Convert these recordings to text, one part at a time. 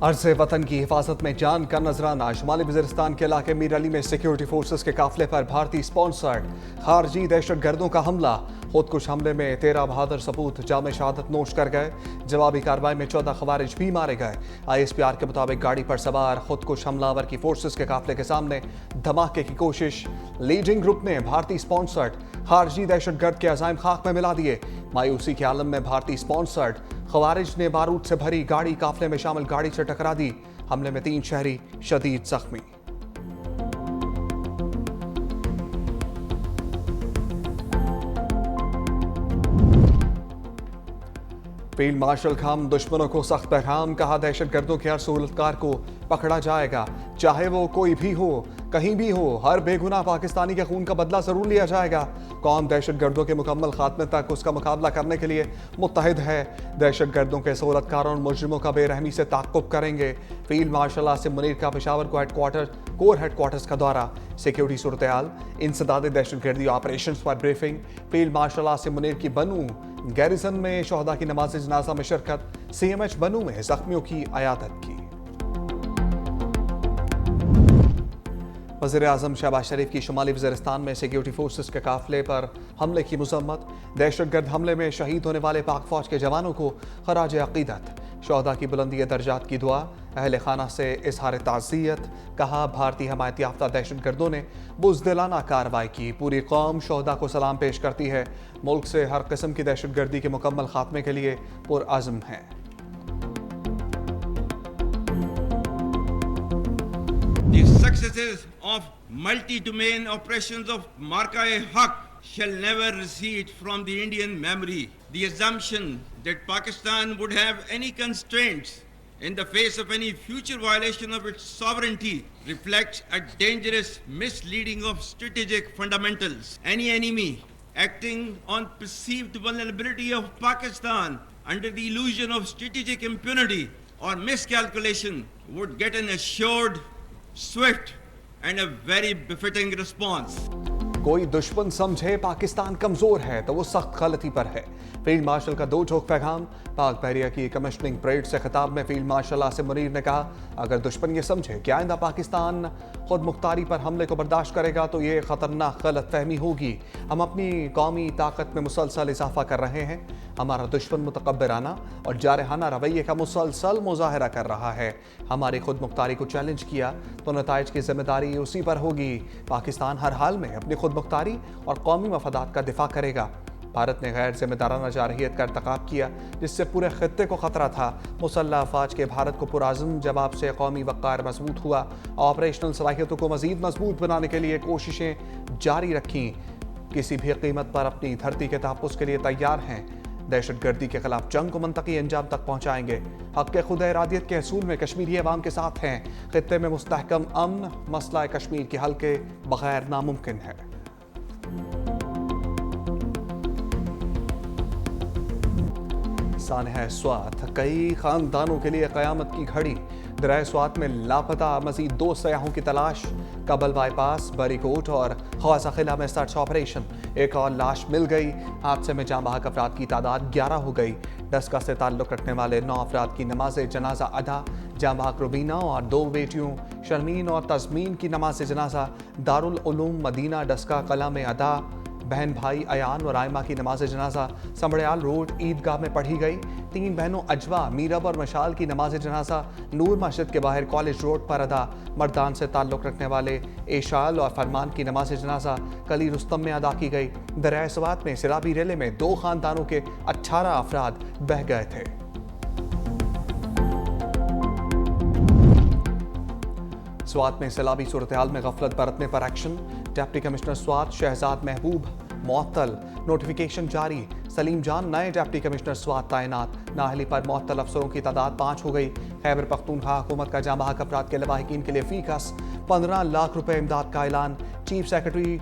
अर्ज़ वतन की हिफाजत में जान का नजराना। शुमाली वज़ीरिस्तान के इलाके मीर अली में सिक्योरिटी फोर्सेस के काफिले पर भारतीय स्पॉन्सर्ड खारजी दहशतगर्दों का हमला। खुदकुश हमले में 13 बहादुर सपूत जाम शहादत नोश कर गए। जवाबी कार्रवाई में 14 खवारिज भी मारे गए। ISPR के मुताबिक गाड़ी पर सवार खुदकुश हमलावर की फोर्सेस के काफिले के सामने धमाके की कोशिश। लीडिंग ग्रुप ने भारतीय स्पॉन्सर्ड खारजी दहशतगर्द के अज़ाइम खाक में मिला दिए। मायूसी के आलम में भारतीय स्पॉन्सर्ड खवारिज ने बारूद से भरी गाड़ी काफिले में शामिल गाड़ी से टकरा दी। हमले में 3 शहरी शदीद जख्मी। फील्ड मार्शल खान दुश्मनों को सख्त पैगाम। कहा, दहशतगर्दों के हर सहूलतकार को पकड़ा जाएगा, चाहे वो कोई भी हो, कहीं भी हो। हर बेगुनाह पाकिस्तानी के खून का बदला जरूर लिया जाएगा। कौम दहशतगर्दों के मुकम्मल खात्मे तक उसका मुकाबला करने के लिए मुत्तहिद है। दहशतगर्दों के सहूलतकारों और मुजरिमों का बेरहमी से ताक़ुब करेंगे। फील्ड मार्शल आसिम मुनीर का पेशावर कोर हेडक्वार्टर्स का दौरा। सिक्योरिटी सूरत हाल, इंसदाद दहशतगर्दी ऑपरेशन पर briefing. Field marshal Asim Munir की बनू गैरिसन में शोहदा की नमाज जनाजा में शिरकत। CMH बनू में जख्मियों की अयादत की। वज़ीर आज़म शहबाज शरीफ की शुमाली वज़ीरिस्तान में सिक्योरिटी फोर्सेस के काफिले पर हमले की मज़म्मत। दहशतगर्द हमले में शहीद होने वाले पाक फौज के जवानों को खराज अक़ीदत। शोहदा की बुलंदी दर्जात की दुआ। अहले खाना से इजहार ताज़ियत। कहा, भारतीय हमायत याफ्ता दहशतगर्दों ने बुज़दिलाना कार्रवाई की। पूरी कौम शोहदा को सलाम पेश करती है। मुल्क से हर किस्म की दहशतगर्दी के मुकम्मल खात्मे के लिए पुरअज़्म है। The successes of multi-domain operations of Marka-e-Haq shall never recede from the Indian memory. The assumption that Pakistan would have any constraints in the face of any future violation of its sovereignty reflects a dangerous misleading of strategic fundamentals. Any enemy acting on perceived vulnerability of Pakistan under the illusion of strategic impunity or miscalculation would get an assured, swift and a very befitting response. कोई दुश्मन समझे पाकिस्तान कमजोर है तो वो सख्त गलती पर है। फील्ड मार्शल का दो टोक पैगाम। पाक बहरिया की कमिश्निंग परेड से खिताब में फील्ड मार्शल आसिम मुनीर ने कहा, अगर दुश्मन ये समझे कि आइंदा पाकिस्तान खुद मुख्तारी पर हमले को बर्दाश्त करेगा तो ये खतरनाक गलत फहमी होगी। हम अपनी कौमी ताकत में मुसलसल इजाफा कर रहे हैं। हमारा दुश्मन मुतकब्बिराना और जारहाना रवैये का मुसलसल मुजाहरा कर रहा है। हमारी खुद मुख्तारी को चैलेंज किया तो नताइज की जिम्मेदारी उसी पर होगी। पाकिस्तान हर हाल में अपनी खुद मुख्तारी और कौमी मफादात का दिफा करेगा। भारत ने गैर जिम्मेदाराना जारहियत का इर्तिकाब किया जिससे पूरे खित्ते को खतरा था। मुसल्लह अफवाज के भारत को पुरअज़्म जवाब से कौमी वक़ार मजबूत हुआ। ऑपरेशनल सलाहियतों को मज़ीद मजबूत बनाने के लिए कोशिशें जारी रखीं। किसी भी कीमत पर अपनी धरती के तहफ़्फ़ुज़ के लिए तैयार हैं। दहशतगर्दी के खिलाफ जंग को मंतकी अंजाम तक पहुँचाएंगे। हक़ के खुद इरादियत के असूल में कश्मीरी अवाम के साथ हैं। खित्ते में मुस्तहकम अमन मसला कश्मीर के हल के बगैर नामुमकिन है। सानहा स्वात, कई खानदानों के लिए क़यामत की घड़ी। दरिया स्वात में लापता मजीद 2 सयाहों की तलाश। कबल बाईपास, बरीकोट और ख्वाजा किला में सर्च ऑपरेशन। एक और लाश मिल गई। हादसे में जाँ बहक अफराद की तादाद 11 हो गई। डस्का से ताल्लुक़ रखने वाले 9 अफराद की नमाज जनाजा अदा। जाँ बहक रुबीना और 2 बेटियों शर्मीन और तज़मीन की नमाज जनाजा दारुल उलूम मदीना डस्का कला में अदा। बहन भाई अयान और आयमा की नमाज जनाजा समड़याल रोड ईदगाह में पढ़ी गई। 3 बहनों अजवा, मीरब और मशाल की नमाज जनाजा नूर मस्जिद के बाहर कॉलेज रोड पर अदा। मर्दान से ताल्लुक़ रखने वाले एशाल और फरमान की नमाज जनाजा कली रुस्तम में अदा की गई। दरिया स्वात में सैलाबी रेले में 2 खानदानों के 18 अफराद बह गए थे। स्वात में सैलाबी सूरत हाल में गफलत बरतने पर action. Deputy commissioner Swat Shahzad Mehboob मुअत्तल। नोटिफिकेशन जारी। सलीम जान नए डिप्टी कमिश्नर स्वात तैनात। नाहली पर मुअत्तल अफसरों की तादाद 5 हो गई। खैबर पख्तूनख्वा हुकूमत का जाँ बहक अफराद के लवाहिकीन के लिए फीकस 15 लाख रुपए इमदाद का ऐलान। चीफ सेक्रेटरी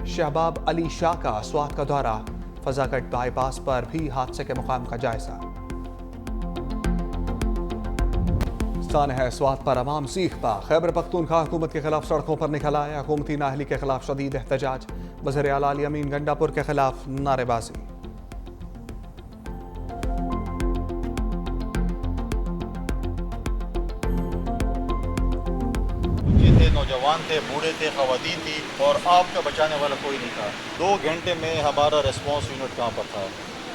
शहबाब अली शाह का स्वात का दौरा। फजागट बाईपास पर भी हादसे के मुकाम का जायजा। सानहा स्वात पर अवाम सीख पा। खैबर पख्तूनख्वा हुकूमत के खिलाफ सड़कों पर निकल आए। हुकूमती नाहली के खिलाफ शदीद एहतजाज। वज़ीर आला अली अमीन गंडापुर के खिलाफ नारेबाजी। नौजवान थे, बूढ़े थे, खवातीन थी और आपका बचाने वाला कोई नहीं था। 2 घंटे में हमारा रिस्पॉन्स यूनिट कहाँ पर था,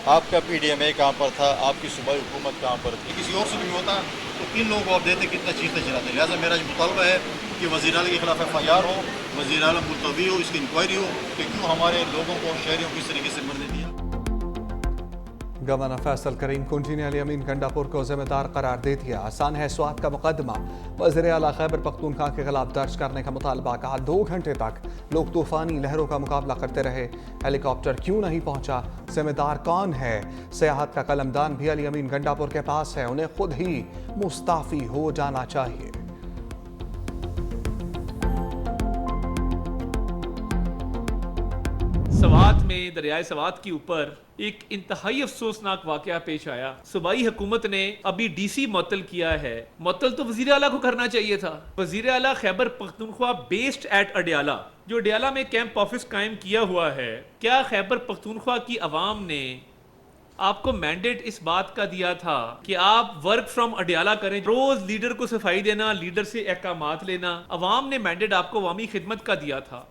आपका PDMA कहाँ पर था, आपकी सूबाई हुकूमत कहाँ पर थी। किसी और से भी होता तो 3 लोगों को आप देते कितना चीखते चिल्लाते। लिहाजा मेरा जो मुतालबा है कि वज़ीर आला के खिलाफ FIR हो, वज़ीर आला मुलतवी हो, इसकी इंक्वायरी हो कि क्यों हमारे लोगों को, शहरियों को इस तरीके से मरने दिया। गवर्नर फैसल करीम कुंजी ने अली अमीन गंडापुर को जिम्मेदार करार दे दिया। आसान है स्वात का मुकदमा वज़ीर आला खैबर पख्तूनख्वा के खिलाफ दर्ज करने का मुतालबा। कहा 2 घंटे तक लोग तूफानी लहरों का मुकाबला करते रहे, हेलीकॉप्टर क्यों नहीं पहुंचा, जिम्मेदार कौन है। सियाहत का कलमदान भी अली अमीन गंडापुर के पास है, उन्हें खुद ही मुस्ताफी हो जाना चाहिए। सवात में दरियाए सवात के ऊपर एक इंतहाई अफसोसनाक वाकया पेश आया। सूबाई हुकूमत ने अभी DC मुअत्तल किया है। मुअत्तल तो वजीर आला को करना चाहिए था। वजीर आला खैबर पख्तूनख्वा बेस्ड एट अडयाला, जो अडयाला में कैंप ऑफिस कायम किया हुआ है, क्या खैबर पख्तूनख्वा की अवाम ने आपको मैंडेट इस बात का दिया था कि आप वर्क फ्रॉम अडयाला करें, रोज लीडर को सफाई देना, लीडर से अहकामात लेना? अवाम ने मैंडेट आपको अवामी खिदमत का दिया था।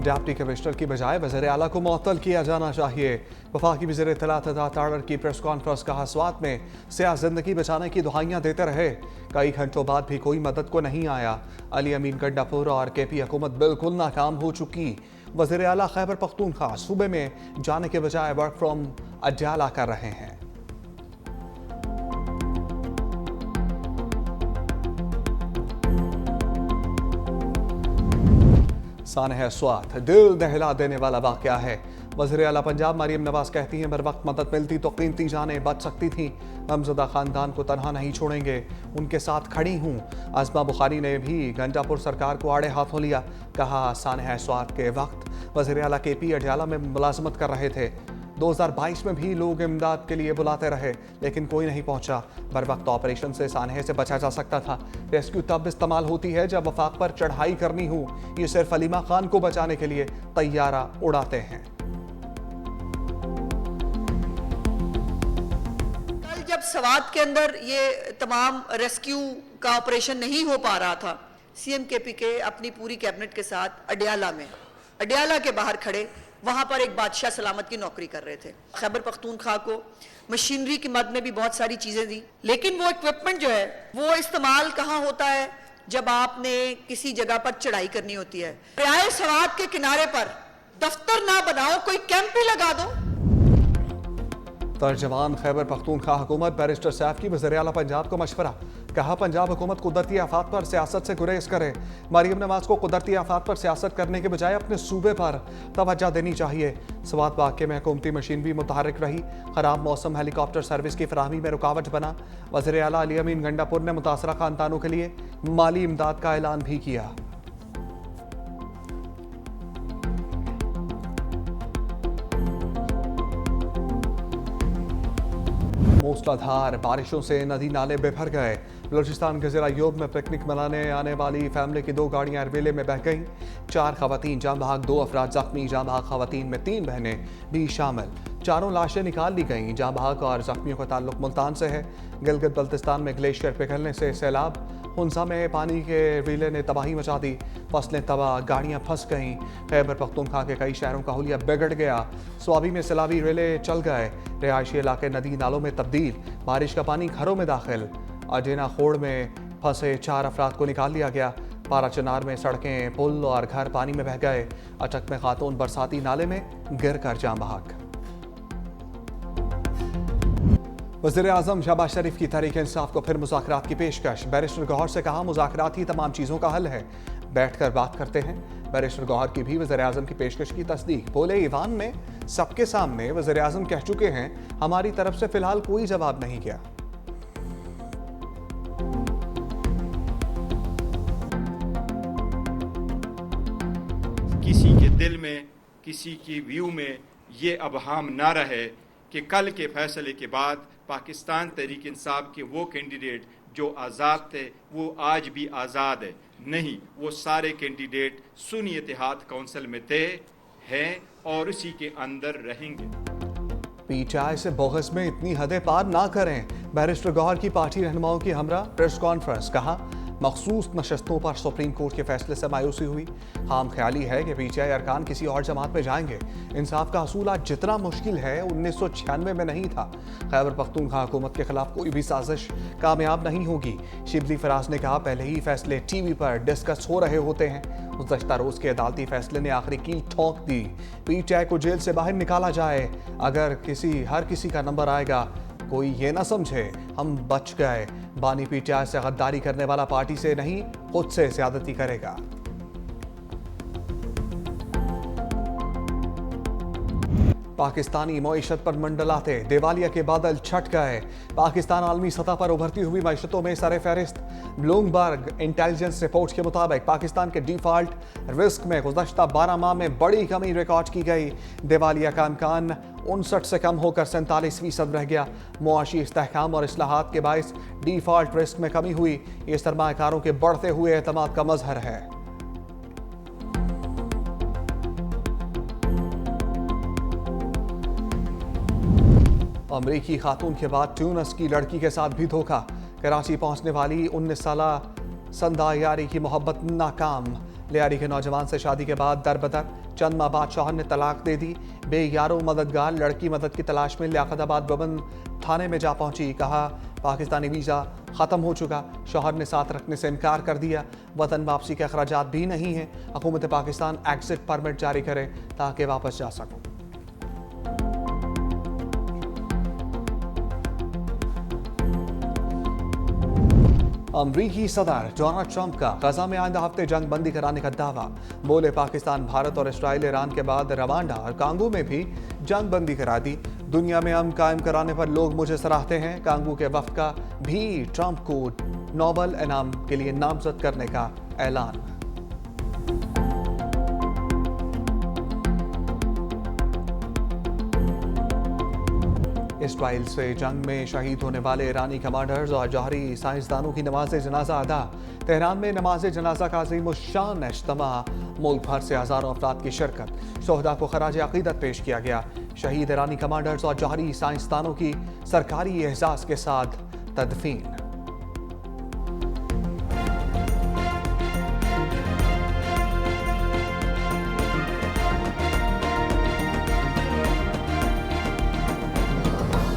डिप्टी कमिश्नर की बजाय वज़ीर आला को मुअत्तल किया जाना चाहिए। वफाकी वज़ीर इत्तलात ताड़र की प्रेस कॉन्फ्रेंस। कहा स्वात में सियाह जिंदगी बचाने की दुहाइयां देते रहे, कई घंटों बाद भी कोई मदद को नहीं आया। अली अमीन गंडापुर और KP हुकूमत बिल्कुल नाकाम हो चुकी। वज़ीर आला खैबर पख्तूनख्वा सूबे में जाने के बजाय वर्क फ्रॉम अडयाला कर रहे हैं। सानह स्वात दिल दहला देने वाला वाकया है। वज़ीर आला पंजाब मरियम नवाज कहती हैं बर वक्त मदद मिलती तो कीमती जानें बच सकती थीं। हमज़दा खानदान को तनहा नहीं छोड़ेंगे, उनके साथ खड़ी हूँ। आज़मा बुखारी ने भी गंडापुर सरकार को आड़े हाथों लिया। कहा सानह स्वात के वक्त वज़ीर आला KP अडयाला में मुलाजमत कर रहे थे। 2022 में भी लोग इमदाद के लिए बुलाते रहे, लेकिन कोई नहीं पहुंचा। बर वक्त ऑपरेशन से सानहे से बचा जा सकता था। रेस्क्यू तब इस्तेमाल होती है जब वफाक पर चढ़ाई करनी हो। ये सिर्फ अलीमा खान को बचाने के लिए तैयारा उड़ाते हैं। कल जब सवात के अंदर ये तमाम रेस्क्यू का ऑपरेशन नहीं हो पा रहा था, CM KP के अपनी पूरी कैबिनेट के साथ अडयाला के बाहर खड़े, वहां पर एक बादशाह सलामत की नौकरी कर रहे थे। खैबर पख्तूनख्वा को मशीनरी की मद में भी बहुत सारी चीजें दी, लेकिन वो इक्विपमेंट जो है वो इस्तेमाल कहाँ होता है? जब आपने किसी जगह पर चढ़ाई करनी होती है। दरियाए सवात के किनारे पर दफ्तर ना बनाओ, कोई कैंप ही लगा दो। तर्जमान खैबर पख्तूनख्वा हुकूमत बैरिस्टर सैफ की वज़ीर आला पंजाब को मशवरा। कहा पंजाब हुकूमत कुदरती आफात पर सियासत से गुरेज करे। मरियम नवाज को कुदरती आफात पर सियासत करने के बजाय अपने सूबे पर तवज्जो देनी चाहिए। स्वात वाक़े में हुकूमती मशीन भी मुतहर्रिक रही। खराब मौसम हेलीकॉप्टर सर्विस की फराहमी में रुकावट बना। वज़ीर आला अली अमीन गंडापुर ने मुतासरा खानदानों के लिए माली इमदाद का ऐलान भी किया। मूसलाधार बारिशों से नदी नाले बेभर गए। बलूचिस्तान के ज़िला अय्यूब में पिकनिक मनाने आने वाली फैमिली की 2 गाड़ियां अरवेले में बह गईं। 4 खवातीन जाँ बहक, 2 अफराद जख्मी। जाँ बहक खवातीन में 3 बहनें भी शामिल। 4 लाशें निकाल ली गईं। जाँ बहक और जख्मियों का ताल्लुक मुल्तान से है। गिलगित बल्तिस्तान में ग्लेशियर पिघलने से सैलाब। हुंसा में पानी के रीले ने तबाही मचा दी। फसलें तबाह, गाड़ियां फंस गईं। खैबर पख्तूनख्वा के कई शहरों का हुलिया बिगड़ गया। स्वाबी में सैलाबी रेले चल गए। रिहायशी इलाके नदी नालों में तब्दील। बारिश का पानी घरों में दाखिल। अजेना खोड़ में फंसे 4 अफराद को निकाल लिया गया। पारा चनार में सड़कें, पुल और घर पानी में बह गए। अटक में खातून बरसाती नाले में गिर कर जाँ बहक। वज़ीर आज़म शहबाज शरीफ की तहरीक इंसाफ को फिर मुज़ाकरात की पेशकश। बैरिस्टर गौहर से कहा मुज़ाकरात ही तमाम चीज़ों का हल है, बैठकर बात करते हैं। बैरिस्टर गौहर की भी वज़ीर आज़म की पेशकश की तस्दीक। बोले ईवान में सबके सामने वज़ीर आज़म कह चुके हैं हमारी तरफ से फिलहाल कोई जवाब नहीं गया। किसी के दिल में, किसी की व्यू में ये अबहाम ना रहे कि कल के फैसले के बाद पाकिस्तान तहरीक इंसाफ के वो कैंडिडेट जो आज़ाद थे वो आज भी आज़ाद है। नहीं, वो सारे कैंडिडेट सुन्नी इत्तेहाद काउंसिल में थे, हैं और उसी के अंदर रहेंगे। PTI से बोगस में इतनी हदें पार ना करें। बैरिस्टर गौहर की पार्टी रहनुमाओं की हमरा प्रेस कॉन्फ्रेंस। कहा मखसूस नशस्तों पर सुप्रीम कोर्ट के फैसले से मायूसी हुई। खाम ख्याली है कि पीटीआई अरकान किसी और जमात में जाएंगे। इंसाफ का हसूल आज जितना मुश्किल है 1996 में नहीं था। खैबर पख्तूनख्वा हुकूमत के खिलाफ कोई भी साजिश कामयाब नहीं होगी। शिबली फराज ने कहा, पहले ही फैसले टीवी पर डिस्कस हो रहे होते हैं। गुज़श्ता रोज के अदालती फैसले ने आखिरी कील ठोक दी। पीटीआई को जेल से बाहर निकाला जाए। अगर हर किसी का नंबर आएगा, कोई ये ना समझे हम बच गए। बानी पीटीआई से गद्दारी करने वाला पार्टी से नहीं, खुद से ज़्यादती करेगा। पाकिस्तानी मईशत पर मंडलाते दिवालिया के बादल छट गए। पाकिस्तान आलमी सतह पर उभरती हुई मईशतों में सरे फहरिस्त। ब्लूमबर्ग इंटेलिजेंस रिपोर्ट के मुताबिक पाकिस्तान के डिफॉल्ट रिस्क में गुज़श्ता 12 माह में बड़ी कमी रिकॉर्ड की गई। दिवालिया का इम्कान 59 से कम होकर 47% रह गया। मुआशी इस्तेहकाम और इस्लाहात के बायस डिफॉल्ट रिस्क में कमी हुई। ये सरमाकारों के बढ़ते हुए एतमाद का मजहर है। अमरीकी खातून के बाद ट्यूनिस की लड़की के साथ भी धोखा। कराची पहुंचने वाली 19 साला संदा यारी की मोहब्बत नाकाम। लियारी के नौजवान से शादी के बाद दरबदर चंद माह बाद शौहर ने तलाक दे दी। बेयारो मददगार लड़की मदद की तलाश में लियाकताबाद वुमेन थाने में जा पहुंची। कहा, पाकिस्तानी वीज़ा ख़त्म हो चुका। शौहर ने साथ रखने से इनकार कर दिया। वतन वापसी के अखराजात भी नहीं हैं। हुकूमत पाकिस्तान एग्जिट परमिट जारी करे ताकि वापस जा सकूं। अमरीकी सदर डोनाल्ड ट्रंप का गजा में आइंदा हफ्ते जंग बंदी कराने का दावा। बोले, पाकिस्तान, भारत और इसराइल ईरान के बाद रवांडा और कांगो में भी जंग बंदी करा दी। दुनिया में अमन कायम कराने पर लोग मुझे सराहते हैं। कांगो के वफ्द का भी ट्रंप को नोबेल इनाम के लिए नामजद करने का ऐलान। इसराइल से जंग में शहीद होने वाले ईरानी कमांडर्स और जौहरी साइंसदानों की नमाज जनाजा अदा। तेहरान में नमाज जनाजा का अज़ीमुश्शान इज्तिमा। मुल्क भर से हज़ारों अफराद की शिरकत। शोहदा को खराज अक़ीदत पेश किया गया। शहीद ईरानी कमांडर्स और जौहरी साइंसदानों की सरकारी एहसास के साथ तदफीन।